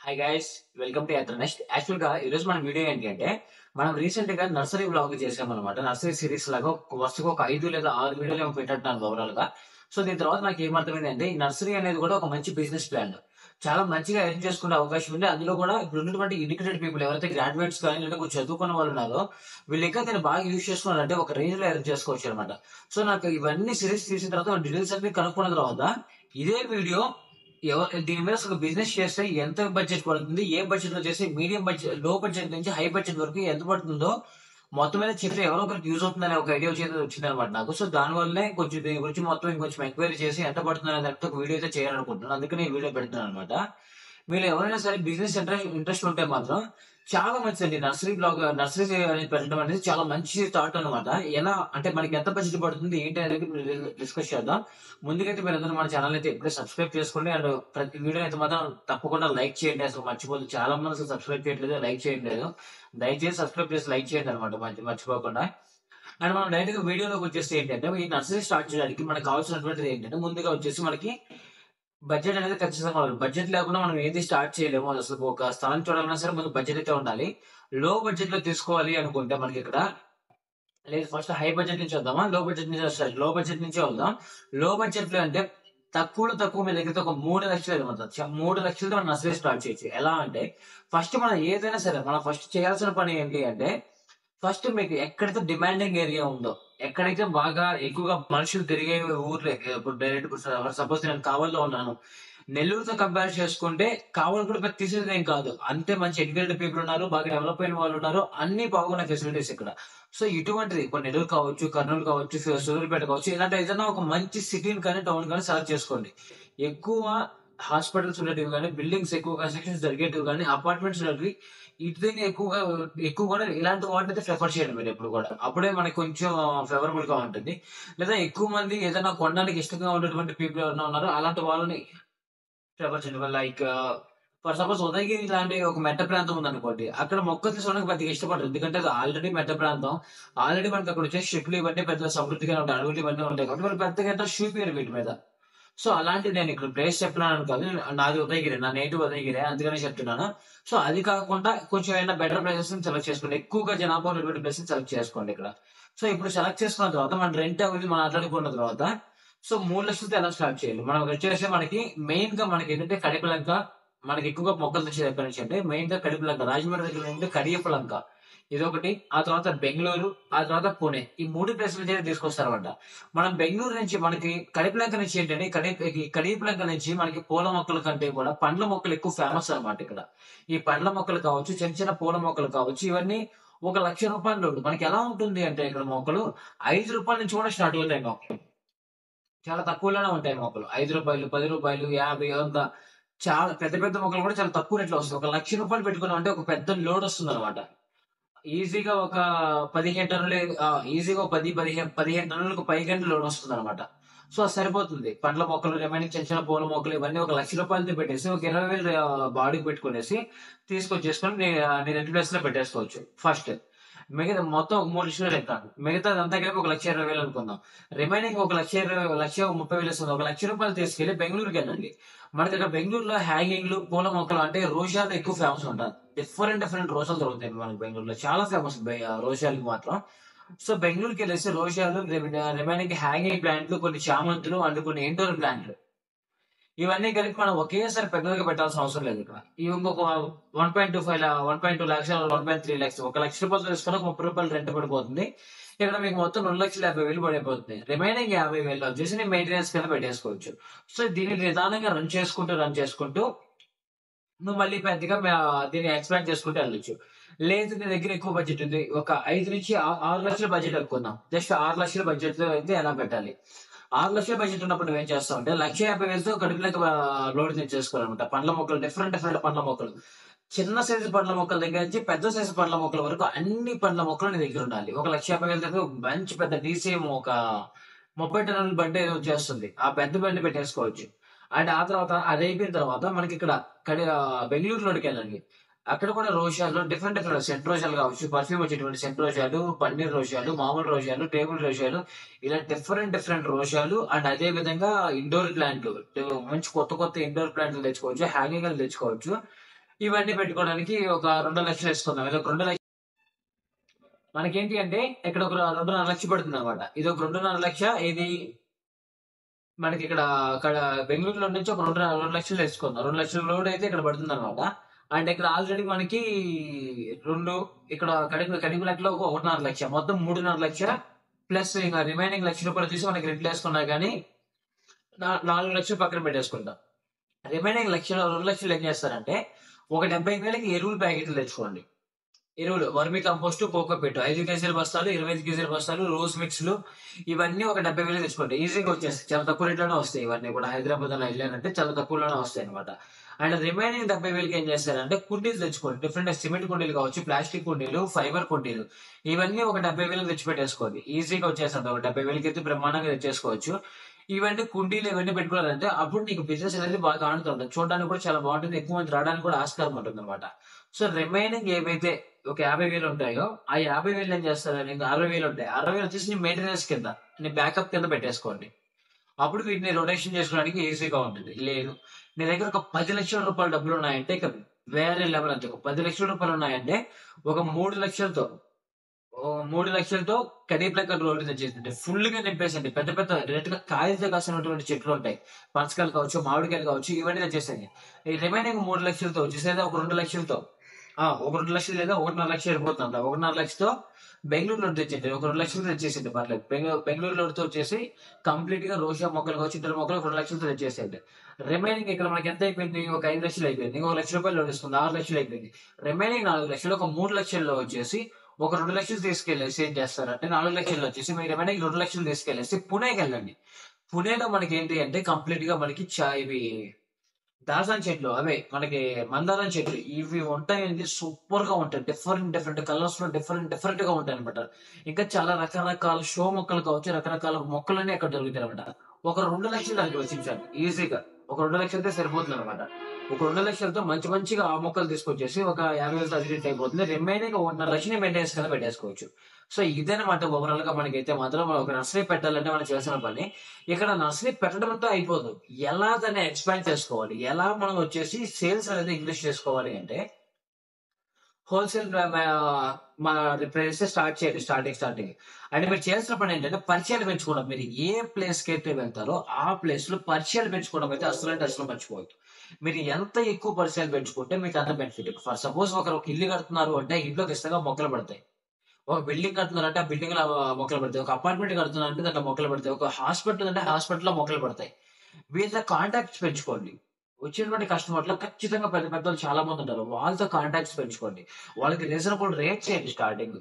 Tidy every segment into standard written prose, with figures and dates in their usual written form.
Hi guys, welcome to యాత్ర next. Actual గా ఈ రోజు మన వీడియో ఏంటి అంటే, మనం రీసెంట్ గా నర్సరీ బ్లాగ్ చేసామన్నమాట. నర్సరీ సిరీస్ లాగా వరుసగా ఒక 5 లేదా 6 వీడియోలు ఏమో పెట్టాను ఓవరాల్ గా. సో దీని తర్వాత నాకు ఏమర్థమైంది అంటే, ఈ నర్సరీ అనేది కూడా ఒక మంచి బిజినెస్ ప్లాన్. చాలా మంచిగా ఎర్న్ చేసుకునే అవకాశం ఉంది. అందులో కూడా ఇప్పుడు ఉన్నటువంటి ఎడ్యుకేటెడ్ పీపుల్ ఎవరైతే గ్రాడ్యుయేట్స్ కానీ లేదా కొంచెం చదువుకున్న వాళ్ళు ఉన్నారో, వీళ్ళు ఇంకా దీన్ని బాగా యూజ్ చేసుకున్నారంటే ఒక రేంజ్ లో ఎర్న్ చేసుకోవచ్చు అనమాట. సో నాకు ఇవన్నీ సిరీస్ తీసిన తర్వాత డీటెయిల్స్ అన్ని కనుక్కున్న తర్వాత ఇదే వీడియో దీని మీద అసలు బిజినెస్ చేస్తే ఎంత బడ్జెట్ పడుతుంది, ఏ బడ్జెట్ లో చేస్తే మీడియం బడ్జెట్, లో బడ్జెట్ నుంచి హై బడ్జెట్ వరకు ఎంత పడుతుందో మొత్తం మీద చెప్తే ఎవరో ఒకరికి యూజ్ అవుతుందనే ఒక ఐడియా వచ్చింది అనమాట నాకు. సో దాని వల్లనే కొంచెం దీని గురించి మొత్తం ఇంకొంచెం ఎంక్వైరీ చేసి ఎంత పడుతుంది అనే దాంట్లో ఒక వీడియో అయితే చేయాలనుకుంటున్నాను. అందుకని ఈ వీడియో పెడుతున్నాను అనమాట. మీరు ఎవరైనా సరే బిజినెస్ ఇంట్రెస్ట్ ఉంటే మాత్రం చాలా మంచిదండి. నర్సరీ అనేది పెట్టడం అనేది చాలా మంచి థాట్ అనమాట. ఎలా అంటే మనకి ఎంత బడ్జెట్ పడుతుంది ఏంటి అనేది డిస్కస్ చేద్దాం. ముందుకైతే మీరు అందరూ మన ఛానల్ అయితే ఎప్పుడే సబ్స్క్రైబ్ చేసుకోండి. అండ్ ప్రతి వీడియో అయితే మాత్రం తప్పకుండా లైక్ చేయండి. అసలు మర్చిపోతుంది, చాలా మంది అసలు సబ్స్క్రైబ్ చేయట్లేదు, లైక్ చేయట్లేదు. దయచేసి సబ్స్క్రైబ్ చేసి లైక్ చేయండి అనమాట, మర్చిపోకుండా. అండ్ మనం డైరెక్ట్ గా వీడియోలోకి వచ్చేసి ఏంటంటే, ఈ నర్సరీ స్టార్ట్ చేయడానికి మనకు కావాల్సినటువంటిది ఏంటంటే, ముందుగా వచ్చేసి మనకి బడ్జెట్ అనేది ఖచ్చితంగా ఉండాలి. బడ్జెట్ లేకుండా మనం ఏది స్టార్ట్ చేయలేము. అసలు ఒక స్థలం చూడాలన్నా సరే ముందు బడ్జెట్ అయితే ఉండాలి. లో బడ్జెట్ లో తీసుకోవాలి అనుకుంటే మనకి ఇక్కడ లేదు, ఫస్ట్ హై బడ్జెట్ నుంచి వద్దామా, లో బడ్జెట్ నుంచి వస్తాయి. లో బడ్జెట్ నుంచి వద్దాం. లో బడ్జెట్ లో అంటే తక్కువలో తక్కువ మీ దగ్గర ఒక 3 లక్షలు అనమాట. 3 లక్షలతో మనం నర్సరీ స్టార్ట్ చేయొచ్చు. ఎలా అంటే ఫస్ట్ మనం ఏదైనా సరే మనం ఫస్ట్ చేయాల్సిన పని ఏంటి అంటే, ఫస్ట్ మీకు ఎక్కడైతే డిమాండింగ్ ఏరియా ఉందో, ఎక్కడైతే బాగా ఎక్కువగా మనుషులు తిరిగే ఊర్లే, ఇప్పుడు డైరెక్ట్ సపోజ్ నేను కావల్లో ఉన్నాను, నెల్లూరుతో కంపేర్ చేసుకుంటే కావాలి కూడా పెద్ద తీసేది ఏం కాదు. అంతే మంచి ఎడ్యుకేటెడ్ పీపుల్ ఉన్నారు, బాగా డెవలప్ అయిన వాళ్ళు ఉన్నారు, అన్ని బాగున్న ఫెసిలిటీస్ ఇక్కడ. సో ఇటువంటిది ఇప్పుడు నెల్లూరు కావచ్చు, కర్నూలు కావచ్చు, సూర్యాపేట కావచ్చు, ఇలాంటి ఏదైనా ఒక మంచి సిటీని కానీ టౌన్ కానీ సెలెక్ట్ చేసుకోండి. ఎక్కువ హాస్పిటల్స్ ఉండేటివి కానీ, బిల్డింగ్స్ ఎక్కువ కన్స్ట్రక్షన్స్ జరిగేటివి కానీ, అపార్ట్మెంట్స్ ఉండేవి, ఇటు ఎక్కువగా ఎక్కువ కూడా ఇలాంటి వాటిని అయితే ప్రిఫర్ చేయండి మీరు ఎప్పుడు కూడా. అప్పుడే మనకి కొంచెం ఫేవరబుల్ గా ఉంటుంది. లేదా ఎక్కువ మంది ఏదైనా కొనడానికి ఇష్టంగా ఉండేటువంటి పీపుల్ ఎవరైనా ఉన్నారో అలాంటి వాళ్ళని ప్రిఫర్ చేయండి. లైక్ ఫర్ సపోజ్ ఉదయగిరి ఇలాంటి ఒక మెట్ట ప్రాంతం ఉందనుకోండి, అక్కడ మొక్కలు తీసుకోవడానికి పెద్దగా ఇష్టపడరు. ఎందుకంటే అది ఆల్రెడీ మెట్ట ప్రాంతం. ఆల్రెడీ మనకి అక్కడ వచ్చే చెట్లు ఇవన్నీ పెద్ద సమృద్ధిగా ఉంటాయి, అడవులు ఇవన్నీ ఉంటాయి కాబట్టి వాళ్ళు పెద్దగా ఎంత చూపియరు వీటి మీద. సో అలాంటి నేను ఇక్కడ ప్లేస్ చెప్తున్నాను కాదు, నాది ఉదయగిరి, నా నేటివ్ ఉదయగిరి, అందుకనే చెప్తున్నాను. సో అది కాకుండా కొంచెం ఏమైనా బెటర్ ప్లేసెస్ సెలెక్ట్ చేసుకోండి. ఎక్కువగా జనాభా ఉన్నటువంటి ప్లేసెస్ సెలెక్ట్ చేసుకోండి ఇక్కడ. సో ఇప్పుడు సెలెక్ట్ చేసుకున్న తర్వాత మన రెంట్ అవి మాట్లాడుకున్న తర్వాత, సో 3 లక్షలతో ఎలా స్టార్ట్ చేయాలి. మనం వచ్చేసి మనకి మెయిన్ గా మనకి ఏంటంటే కడిపలంక, మనకి ఎక్కువగా మొక్కలు తెచ్చేది ఎక్కడి నుంచి అంటే మెయిన్ గా కడిపలంక, రాజమండ్రి దగ్గర ఏంటంటే కడియపలంక, ఇదొకటి. ఆ తర్వాత బెంగళూరు, ఆ తర్వాత పూణే, ఈ 3 ప్లేసుల నుంచి తీసుకొస్తారన్నమాట. మనం బెంగళూరు నుంచి మనకి కడిపలంక నుంచి ఏంటంటే, కడియపలంక నుంచి మనకి పూల మొక్కల కంటే కూడా పండ్ల మొక్కలు ఎక్కువ ఫేమస్ అన్నమాట ఇక్కడ. ఈ పండ్ల మొక్కలు కావచ్చు, చిన్న చిన్న పూల మొక్కలు కావచ్చు, ఇవన్నీ 1 లక్ష రూపాయలు మనకి ఎలా ఉంటుంది అంటే, ఇక్కడ మొక్కలు 5 రూపాయల నుంచి కూడా స్టార్ట్ అవుతాయి మొక్కలు. చాలా తక్కువలోనే ఉంటాయి మొక్కలు. 5 రూపాయలు, 10 రూపాయలు, 50 అంత. చాలా పెద్ద పెద్ద మొక్కలు కూడా చాలా తక్కువ రేట్లో వస్తాయి. 1 లక్ష రూపాయలు పెట్టుకున్నాం అంటే ఒక పెద్ద లోడ్ వస్తుంది అనమాట. ఈజీగా ఒక 15 టన్నులు, ఈజీగా 15 టన్నులకు పైగా లోడ్ వస్తుంది అనమాట. సో అది సరిపోతుంది. పండ్ల మొక్కలు, రిమైనింగ్ చిన్న చిన్న పూల మొక్కలు ఇవన్నీ 1 లక్ష రూపాయలతో పెట్టేసి ఒక 20,000 బాడీకి పెట్టుకునేసి తీసుకొచ్చేసుకొని నేను ఇంటి ప్లేస్ లో పెట్టేసుకోవచ్చు ఫస్ట్. మిగతా మొత్తం 3 లక్షలు లెక్క, మిగతా అంతా కలిపి 1,20,000 అనుకుందాం. రిమైనింగ్ 1,30,000 వస్తుంది. 1 లక్ష రూపాయలు తీసుకెళ్లి బెంగళూరుకి వెళ్ళండి. మనకి ఇక్కడ బెంగళూరులో హ్యాంగింగ్లు, పూల మొక్కలు అంటే రోజాలు ఎక్కువ ఫేమస్ ఉంటారు. డిఫరెంట్ డిఫరెంట్ రోజాలు దొరుకుతాయి మనకి బెంగళూరులో, చాలా ఫేమస్ రోజాలకి మాత్రం. సో బెంగళూరుకి వెళ్ళేసి రోజాలు, రిమైనింగ్ హ్యాంగింగ్ ప్లాంట్లు, కొన్ని చామంతులు అండ్ కొన్ని ఇండోర్ ప్లాంట్లు, ఇవన్నీ కలిపి మనం ఒకేసారి పెద్దగా పెట్టాల్సిన అవసరం లేదు ఇక్కడ. ఇవి ఇంకొక 1.25 లాక్స్, 1.3 లాక్స్, 1 లక్ష రూపాయలు తీసుకుని ఒక 30 రూపాయలు రెంట్ పడిపోతుంది. ఇక్కడ మీకు మొత్తం 2,50,000 పడిపోతుంది. రిమైనింగ్ 50,000 వచ్చేసి నేను మెయింటెనెన్స్ కింద పెట్టేసుకోవచ్చు. సో దీన్ని నిదానంగా రన్ చేసుకుంటూ నువ్వు మళ్ళీ పెద్దగా దీన్ని ఎక్స్పాండ్ చేసుకుంటూ వెళ్ళొచ్చు. లేదు నీ దగ్గర ఎక్కువ బడ్జెట్ ఉంది, ఒక 5 నుంచి 6 లక్షల బడ్జెట్ అనుకుందాం. జస్ట్ 6 లక్షల బడ్జెట్ లో అయితే ఎలా పెట్టాలి. 6 లక్షల బడ్జెట్ ఉన్నప్పుడు నువ్వేం చేస్తావు అంటే, 1,50,000తో కడుపులోకి లోడ్ తెచ్చేసుకోవాలన్నమాట. పండ్ల మొక్కలు, డిఫరెంట్ డిఫరెంట్ పండ్ల మొక్కలు, చిన్న సైజు పండ్ల మొక్కల దగ్గర నుంచి పెద్ద సైజు పండ్ల మొక్కల వరకు అన్ని పండ్ల మొక్కలు నీ దగ్గర ఉండాలి. 1,50,000 దగ్గర మంచి పెద్ద డీసీఎం ఒక 30 టన్నుల బండి వచ్చేస్తుంది. ఆ పెద్ద బండి పెట్టేసుకోవచ్చు. అండ్ ఆ తర్వాత అది అయిపోయిన తర్వాత మనకి ఇక్కడ బెంగళూరులోకి వెళ్ళండి. అక్కడ కూడా రోషాలు, డిఫరెంట్ డిఫరెంట్ సెంట్ రోజాలు కావచ్చు, పర్ఫ్యూమ్ వచ్చేటువంటి సెంట్ రోజాలు, పన్నీర్ రోజాలు, మామూలు రోజాలు, టేబుల్ రోజాలు, ఇలా డిఫరెంట్ డిఫరెంట్ రోజాలు. అండ్ అదే విధంగా ఇండోర్ ప్లాంట్లు, మంచి కొత్త కొత్త ఇండోర్ ప్లాంట్లు తెచ్చుకోవచ్చు, హ్యాంగింగ్ తెచ్చుకోవచ్చు. ఇవన్నీ పెట్టుకోవడానికి ఒక 2,00,000 వేసుకుందాం. ఇది ఒక 2,00,000 మనకేంటి అంటే ఇక్కడ ఒక 2,50,000 పడుతుంది అనమాట. ఇది ఒక 2,50,000 ఇది మనకి ఇక్కడ బెంగళూరులో నుంచి ఒక 2,00,000 వేసుకుందాం. 2,00,000 లోడ్ అయితే ఇక్కడ పడుతుంది అనమాట. అండ్ ఇక్కడ ఆల్రెడీ మనకి రెండు ఇక్కడ కడిమిలట్లో ఒక 1,50,000 మొత్తం 3,50,000 ప్లస్ ఇంకా రిమైనింగ్ ₹1,00,000 వచ్చేసి మనకి రెంట్లు వేసుకున్నా కానీ 4,00,000 పక్కన పెట్టేసుకుంటాం. రిమైనింగ్ 2,00,000 ఏం చేస్తారంటే ఒక 70,000కి ఎరువుల ప్యాకెట్లు తెచ్చుకోండి. ఎరువులు వర్మి కంపోస్ట్, కోకోపీట్ 5 కేజీల బస్తాలు, 25 కేజీల బస్తాలు, రోజ్ మిక్స్లు ఇవన్నీ ఒక 70,000 తెచ్చుకోండి. ఈజీగా వచ్చేస్తాయి. చాలా తక్కువ రేట్లోనే వస్తాయి. ఇవన్నీ కూడా హైదరాబాద్ అలా వెళ్ళానంటే చాలా తక్కువలోనే వస్తాయి అనమాట. అండ్ రిమైనింగ్ 70,000కి ఏం చేస్తారంటే కుండీలు తెచ్చుకోండి. డిఫరెంట్ సిమెంట్ కుండీలు కావచ్చు, ప్లాస్టిక్ కుండీలు, ఫైబర్ కుండీలు ఇవన్నీ ఒక 70,000 తెచ్చిపెట్టేసుకోండి. ఈజీగా వచ్చేస్తుంది. ఒక 70,000కి అయితే బ్రహ్మాండంగా తెచ్చేసుకోవచ్చు. ఇవన్నీ కుండీలు ఇవన్నీ పెట్టుకోవాలంటే అప్పుడు నీకు బిజినెస్ అనేది బాగా ఆడుతుంది. చూడడానికి కూడా చాలా బాగుంటుంది. ఎక్కువ మంది రావడానికి కూడా ఆస్కారం ఉంటుంది అనమాట. సో రిమైనింగ్ ఏవైతే ఒక 50,000 ఉంటాయో ఆ 50,000 ఏం చేస్తారని 60,000 ఉంటాయి. 60,000 వచ్చేసి నీ మెయింటెనెన్స్ కింద, నీ బ్యాకప్ కింద పెట్టేసుకోండి. అప్పుడు వీటిని రొటేషన్ చేసుకోవడానికి ఈజీగా ఉంటుంది. లేదు నీ దగ్గర ఒక ₹10,00,000 డబ్బులు ఉన్నాయంటే ఇక వేరే లెవెల్ అంతే. ఒక ₹10,00,000 ఉన్నాయంటే ఒక 3,00,000తో 3,00,000తో కరీంనగర్ రోడ్డు తెచ్చేసింది. ఫుల్ గా నింపేసింది. పెద్ద పెద్ద రెడ్ గా కాయలతో కాసినటువంటి చెట్లు ఉంటాయి. పనసకాయలు కావచ్చు, మామిడికాయలు కావచ్చు, ఇవన్నీ తెచ్చేసాయి. ఈ రిమైనింగ్ 3,00,000తో వచ్చేసేది ఒక 2,00,000తో ఒక 2,00,000 లేదా 1,50,000 వెళ్ళిపోతుంది. 1,50,000తో బెంగళూరులో తెచ్చేది. ఒక 2,00,000 తెచ్చేసింది. పర్లేదు. బెంగళూరులో వచ్చేసి కంప్లీట్ గా రోషా మొక్కలు కావచ్చు, ఇతర మొక్కలు 2,00,000తో తెచ్చేసేది. రిమైనింగ్ ఇక్కడ మనకి ఎంత అయిపోయింది? ఒక 5,00,000 అయిపోయింది. ఇంకొక ₹1,00,000 లోన్ ఇస్తుంది. 6,00,000 అయిపోయింది. రిమైనింగ్ 4,00,000 ఒక 3,00,000 వచ్చేసి ఒక 2,00,000 తీసుకెళ్లేసి ఏం చేస్తారంటే 4,00,000 వచ్చేసి మీరు రిమైనింగ్ 2,00,000 తీసుకెళ్లేసి పుణేకి వెళ్ళండి. పుణేలో మనకి ఏంటి అంటే కంప్లీట్ గా మనకి ఇవి దాసాన్ చెట్లు అవే మనకి మందారం చెట్లు ఇవి ఉంటాయండి. సూపర్ గా ఉంటాయి. డిఫరెంట్ డిఫరెంట్ కలర్స్ లో డిఫరెంట్ డిఫరెంట్ గా ఉంటాయి అనమాట. ఇంకా చాలా రకరకాల షో మొక్కలు కావచ్చు, రకరకాల మొక్కలన్నీ అక్కడ దొరుకుతాయి అనమాట. ఒక 2,00,000 దానికి వచ్చించాలి ఈజీగా. ఒక 2,00,000 సరిపోతుంది అనమాట. ఒక 2,00,000తో మంచి మంచిగా ఆ మొక్కలు తీసుకొచ్చేసి ఒక 50,000 అగ్రిట్ అయిపోతుంది. రిమైనింగ్ 1,50,000 మెయింటెనెన్స్ కింద పెట్టేసుకోవచ్చు. సో ఇదనమాట ఓవరాల్ గా మనకైతే మాత్రం ఒక నర్సరీ పెట్టాలంటే మనం చేసిన పని. ఇక్కడ నర్సరీ పెట్టడంతో అయిపోదు. ఎలా దాన్ని ఎక్స్పాండ్ చేసుకోవాలి, ఎలా మనం వచ్చేసి సేల్స్ అనేది ఇంక్రీజ్ చేసుకోవాలి అంటే హోల్సేల్ మన ప్రైస్ స్టార్ట్ చేయండి. స్టార్టింగ్ అంటే మీరు చేయాల్సిన పని ఏంటంటే పరిచయాలు పెంచుకోవడం. మీరు ఏ ప్లేస్ కి అయితే వెళ్తారో ఆ ప్లేస్ లో పరిచయాలు పెంచుకోవడం అయితే అసలు మర్చిపోవద్దు. మీరు ఎంత ఎక్కువ పరిచయాలు పెంచుకుంటే మీకు అంత బెనిఫిట్. ఫర్ సపోజ్ ఒక ఇల్లు కడుతున్నారు అంటే ఇంట్లోకి ఇష్టంగా మొక్కలు పడతాయి. ఒక బిల్డింగ్ కడుతున్నారంటే ఆ బిల్డింగ్ లో మొక్కలు పడతాయి. ఒక అపార్ట్మెంట్ కడుతున్నారంటే దాంట్లో మొక్కలు పడతాయి. ఒక హాస్పిటల్ అంటే హాస్పిటల్ లో మొక్కలు పడతాయి. వీళ్ళ కాంటాక్ట్స్ పెంచుకోండి. వచ్చినటువంటి కస్టమర్లు ఖచ్చితంగా పెద్ద పెద్ద చాలా మంది ఉంటారు. వాళ్ళతో కాంటాక్ట్స్ పెంచుకోండి. వాళ్ళకి రీజనబుల్ రేట్ చేయండి స్టార్టింగ్.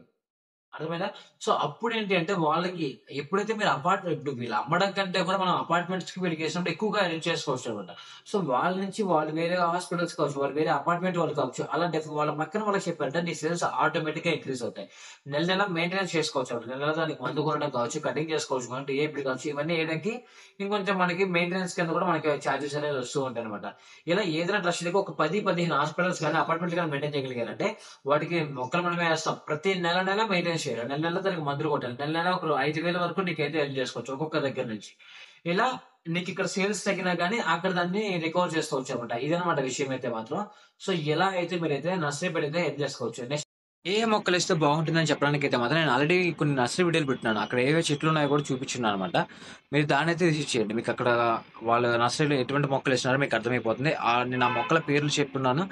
అర్థమైందా? సో అప్పుడు ఏంటి అంటే వాళ్ళకి ఎప్పుడైతే మీరు అపార్ట్మెంట్ వీళ్ళు అమ్మడం కంటే కూడా మనం అపార్ట్మెంట్స్ కి వీళ్ళకి వేసినప్పుడు ఎక్కువగా అరేంజ్ చేసుకోవచ్చు అనమాట. సో వాళ్ళ నుంచి వాళ్ళు వేరే హాస్పిటల్స్ కావచ్చు, వాళ్ళు వేరే అపార్ట్మెంట్ వాళ్ళు కావచ్చు, అలాంటి వాళ్ళ పక్కన వాళ్ళకి చెప్పారంటే నీ సేల్స్ ఆటోమేటిక్ గా ఇంక్రీజ్ అవుతాయి. నెల నెల మెయింటెనెన్స్ చేసుకోవచ్చు అన్నమాట. నెల నెల దానికి మందు కొనడం కావచ్చు, కటింగ్ చేసుకోవచ్చు, అంటే ఏపీ కావచ్చు, ఇవన్నీ వేయడానికి ఇంకొంచెం మనకి మెయింటెనెన్స్ కింద కూడా మనకి ఛార్జెస్ అనేది వస్తూ ఉంటాయి అనమాట. ఇలా ఏదైనా ట్రస్ట్కి ఒక 10-15 హాస్పిటల్స్ కానీ అపార్ట్మెంట్స్ కానీ మెయింటైన్ చేయగలిగారంటే వాటికి మొక్కలు మనమే వేస్తాం. ప్రతి నెల నెల మెయింటైన్ చేయాలి. నెల నెల దానికి మందులు కొట్టాలి. నెల నెల ఒక 5,000 వరకు నీకైతే ఎర్న్ చేసుకోవచ్చు ఒక్కొక్క దగ్గర నుంచి. ఇలా నీకు ఇక్కడ సేల్స్ తగ్గినా కానీ అక్కడ దాన్ని రికవర్ చేసుకోవచ్చు అనమాట. ఇదనమాట విషయం అయితే మాత్రం. సో ఎలా అయితే మీరైతే నర్సరీ పెడితే ఎర్న్ చేసుకోవచ్చు. నెక్స్ట్ ఏ మొక్కలు ఇస్తే బాగుంటుందని చెప్పడానికి అయితే మాత్రం నేను ఆల్రెడీ కొన్ని నర్సరీ వీడియోలు పెట్టినాను. అక్కడ ఏవే చెట్లు ఉన్నాయో కూడా చూపించున్నాను అనమాట. మీరు దాన్ని అయితే విజిట్ చేయండి. మీకు అక్కడ వాళ్ళ నర్సరీలో ఎటువంటి మొక్కలు ఇస్తున్నారో మీకు అర్థమైపోతుంది. నేను ఆ మొక్కల పేర్లు చెప్పున్నాను.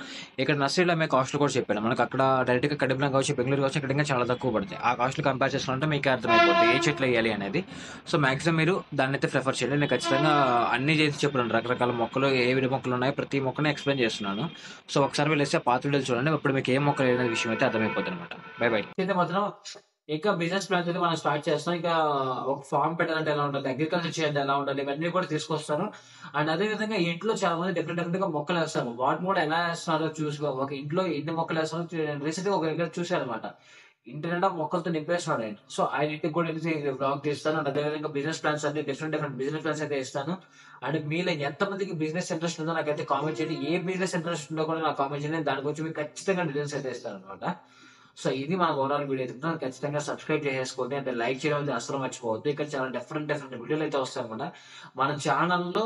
ఇక్కడ నర్సరీలో అమ్మే కాస్ట్లు కూడా చెప్పాను. మనకు అక్కడ డైరెక్ట్ గా కడిమలం కావచ్చు, బెంగళూరు కావచ్చు, ఇక్కడ ఇంకా చాలా తక్కువ పడతాయి. ఆ కాస్ట్లు కంపేర్ చేసుకుంటే మీకు అర్థమైపోతుంది ఏ చెట్లు వేయాలి అనేది. సో మాక్సిమం మీరు దాన్ని అయితే ప్రిఫర్ చేయండి. నేను ఖచ్చితంగా అన్ని చేసి చెప్పాను. రకరకాల మొక్కలు ఏ విధ మొక్కలు ఉన్నాయో ప్రతి మొక్కని ఎక్స్ప్లెయిన్ చేస్తున్నాను. సో ఒకసారి వెళ్ళేసి పాత వీడియోలు చూడండి. ఇప్పుడు మీకు ఏ మొక్కలు అనే విషయం అయితే అర్థమైపోతుంది అనమాట. By by. అయితే మాత్రం ఇంకా బిజినెస్ ప్లాన్స్ అయితే మనం స్టార్ట్ చేస్తాం. ఇంకా ఒక ఫార్మ్ పెట్టాలంటే ఎలా ఉండాలి, అగ్రికల్చర్ చేయాలంటే ఎలా ఉండాలి, ఇవన్నీ కూడా తీసుకొస్తాను. అండ్ అదే విధంగా ఇంట్లో చాలా మంది డిఫరెంట్ డిఫరెంట్ గా మొక్కలు వేస్తారు. వాటిని కూడా ఎలా వేస్తున్నారో చూసుకో. ఒక ఇంట్లో ఎన్ని మొక్కలు వేస్తారో రీసెంట్ గా ఒక దగ్గర చూసారనమాట. ఇంటి నిండా మొక్కలతో నింపేస్తున్నాడు ఆయన. సో ఆయన ఇంటికి కూడా వెళ్ళి బ్లాగ్ తీస్తాను. అండ్ అదేవిధంగా బిజినెస్ ప్లాన్స్ అన్ని డిఫరెంట్ డిఫరెంట్ బిజినెస్ ప్లాన్స్ అయితే ఇస్తాను. అండ్ మీలో ఎంతమందికి బిజినెస్ ఇంట్రెస్ట్ ఉందో నాకైతే కామెంట్ చేయండి. ఏ బిజినెస్ ఇంట్రెస్ట్ ఉందో కూడా నాకు కామెంట్ చేయండి. దాని గురించి మీకు ఖచ్చితంగా డీటెయిల్స్ అయితే ఇస్తాను అనమాట. సో ఇది మన ఓవరాల్ వీడియో అయితే ఖచ్చితంగా సబ్స్క్రైబ్ చేసేసుకోండి. అంటే లైక్ చేయడం అయితే అసలు మర్చిపోవద్దు. ఇక్కడ చాలా డిఫరెంట్ డిఫరెంట్ వీడియోలు అయితే వస్తాయి అనమాట. మన ఛానల్లో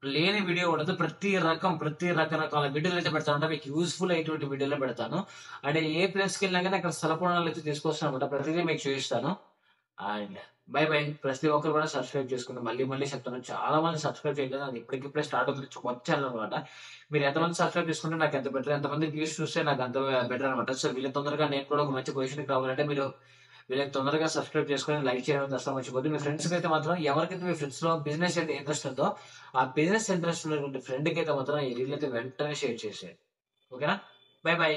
లేని వీడియో ఉండదు. ప్రతి రకరకాల వీడియోలు అయితే పెడతాను అంటే మీకు యూస్ఫుల్ అయ్యేటువంటి వీడియోలో పెడతాను. అంటే ఏ ప్లేస్కి వెళ్ళినా కానీ అక్కడ స్థల పురాణాలు అయితే తీసుకొస్తాను అనమాట. ప్రతిదీ మీకు చూపిస్తాను. And by by. ప్రతి ఒక్కరు కూడా సబ్స్క్రైబ్ చేసుకుంటే మళ్ళీ మళ్ళీ చెప్తాను. చాలా మంది సబ్స్క్రైబ్ చేయలేదు. అది ఇప్పటికిప్పుడే స్టార్ట్ అవుతుంది. కొత్త ఛానల్ అనమాట. మీరు ఎంతమంది సబ్స్క్రైబ్ చేసుకుంటే నాకు ఎంత బెటర్, ఎంతమంది వ్యూస్ చూస్తే నాకు అంత బెటర్ అనమాట. సో వీళ్ళ తొందరగా నేను కూడా ఒక మంచి పొజిషన్కి రావాలంటే మీరు వీళ్ళకి తొందరగా సబ్స్క్రైబ్ చేసుకొని లైక్ చేయడం అసలు మర్చిపోద్దు. మీ ఫ్రెండ్స్కి అయితే మాత్రం ఎవరికైతే మీ ఫ్రెండ్స్ లో బిజినెస్ అయితే ఇంట్రెస్ట్ ఉందో ఆ బిజినెస్ ఇంట్రెస్ట్ ఉన్నటువంటి ఫ్రెండ్కి అయితే మాత్రం ఈ రీల్ అయితే వెంటనే షేర్ చేసేయండి. ఓకేనా? By by.